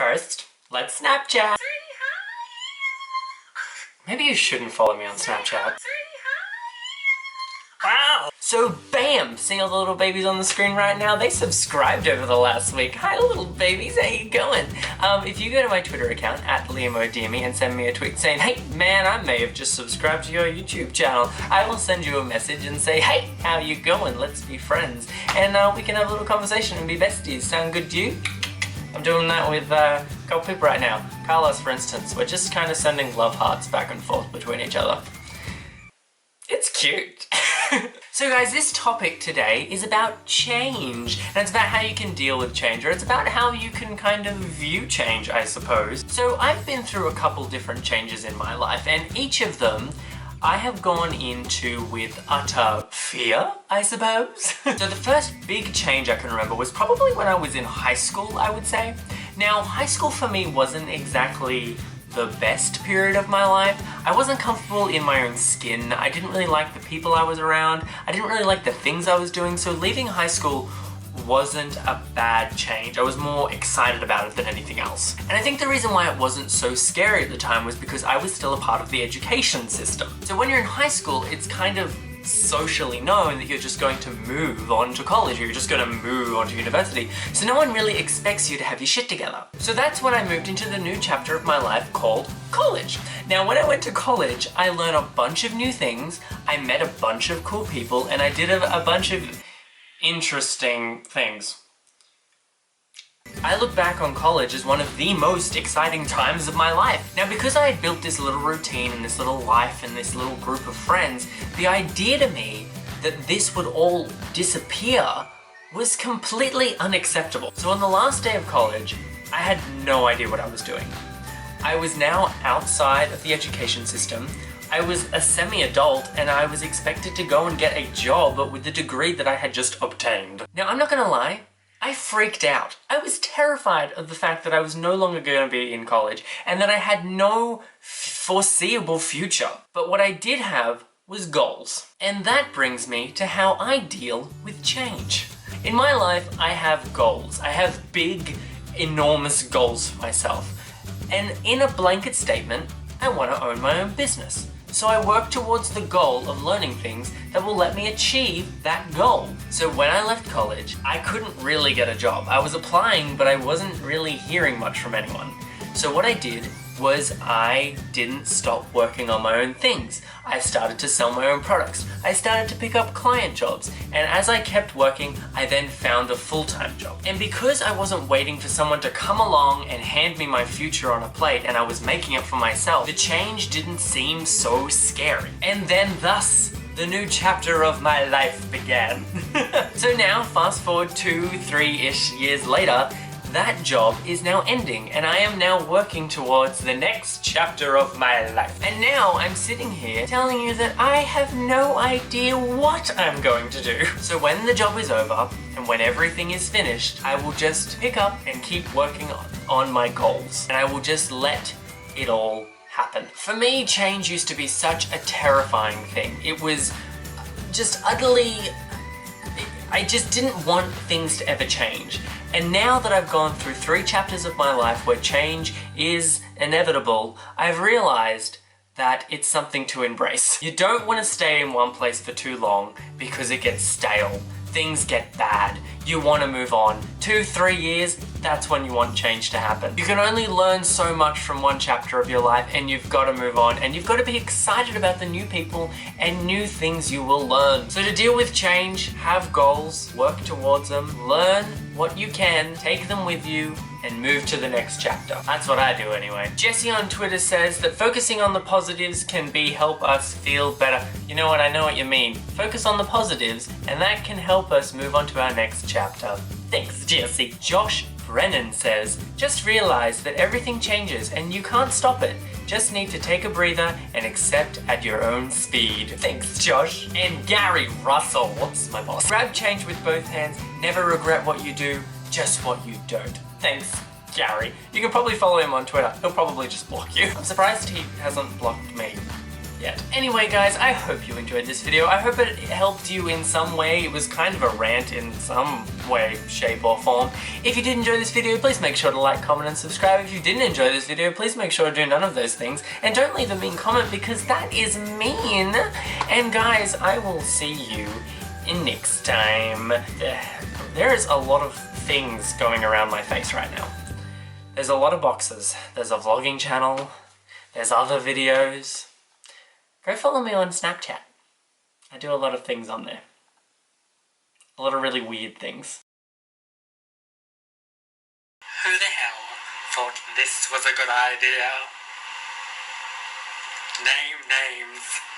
First, let's Snapchat. Maybe you shouldn't follow me on Snapchat. Wow! So bam! See all the little babies on the screen right now? They subscribed over the last week. Hi little babies, how you going? If you go to my Twitter account, at @LIAMODEARME, and send me a tweet saying, hey man, I may have just subscribed to your YouTube channel, I will send you a message and say, hey, how you going? Let's be friends. And we can have a little conversation and be besties. Sound good to you? I'm doing that with a couple people right now. Carlos, for instance. We're just kind of sending love hearts back and forth between each other. It's cute. So guys, this topic today is about change, and it's about how you can deal with change, or it's about how you can kind of view change, I suppose. So I've been through a couple different changes in my life, and each of them I have gone into with utter fear, I suppose. So the first big change I can remember was probably when I was in high school, I would say. Now, high school for me wasn't exactly the best period of my life. I wasn't comfortable in my own skin. I didn't really like the people I was around. I didn't really like the things I was doing. So leaving high school wasn't a bad change. I was more excited about it than anything else. And I think the reason why it wasn't so scary at the time was because I was still a part of the education system. So when you're in high school, it's kind of socially known that you're just going to move on to college, or you're just going to move on to university. So no one really expects you to have your shit together. So that's when I moved into the new chapter of my life called college. Now when I went to college, I learned a bunch of new things, I met a bunch of cool people, and I did a bunch of interesting things. I look back on college as one of the most exciting times of my life. Now because I had built this little routine and this little life and this little group of friends, the idea to me that this would all disappear was completely unacceptable. So on the last day of college, I had no idea what I was doing. I was now outside of the education system. I was a semi-adult and I was expected to go and get a job with the degree that I had just obtained. Now I'm not gonna lie, I freaked out. I was terrified of the fact that I was no longer going to be in college and that I had no foreseeable future. But what I did have was goals. And that brings me to how I deal with change. In my life, I have goals. I have big, enormous goals for myself. And in a blanket statement, I want to own my own business. So I work towards the goal of learning things that will let me achieve that goal. So when I left college, I couldn't really get a job. I was applying, but I wasn't really hearing much from anyone. So what I did was I didn't stop working on my own things. I started to sell my own products. I started to pick up client jobs. And as I kept working, I then found a full-time job. And because I wasn't waiting for someone to come along and hand me my future on a plate and I was making it for myself, the change didn't seem so scary. And then thus, the new chapter of my life began. So now, fast forward 2-3-ish years later, that job is now ending and I am now working towards the next chapter of my life. And now I'm sitting here telling you that I have no idea what I'm going to do. So when the job is over and when everything is finished, I will just pick up and keep working on my goals. And I will just let it all happen. For me, change used to be such a terrifying thing. It was just utterly... I just didn't want things to ever change. And now that I've gone through 3 chapters of my life where change is inevitable, I've realized that it's something to embrace. You don't want to stay in one place for too long because it gets stale. Things get bad. You want to move on. 2-3 years, that's when you want change to happen. You can only learn so much from one chapter of your life and you've got to move on and you've got to be excited about the new people and new things you will learn. So to deal with change, have goals, work towards them, learn what you can, take them with you, and move to the next chapter. That's what I do anyway. Jesse on Twitter says that focusing on the positives can help us feel better. You know what, I know what you mean. Focus on the positives, and that can help us move on to our next chapter. Thanks, Jesse. Josh Brennan says, just realize that everything changes and you can't stop it. Just need to take a breather and accept at your own speed. Thanks, Josh. And Gary Russell, what's my boss? Grab change with both hands, never regret what you do, just what you don't. Thanks, Gary. You can probably follow him on Twitter. He'll probably just block you. I'm surprised he hasn't blocked me. Yeah. Anyway guys, I hope you enjoyed this video. I hope it helped you in some way. It was kind of a rant in some way, shape or form. If you did enjoy this video, please make sure to like, comment and subscribe. If you didn't enjoy this video, please make sure to do none of those things. And don't leave a mean comment because that is mean. And guys, I will see you in next time. There is a lot of things going around my face right now. There's a lot of boxes. There's a vlogging channel. There's other videos. Go follow me on Snapchat. I do a lot of things on there. A lot of really weird things. Who the hell thought this was a good idea? Name names.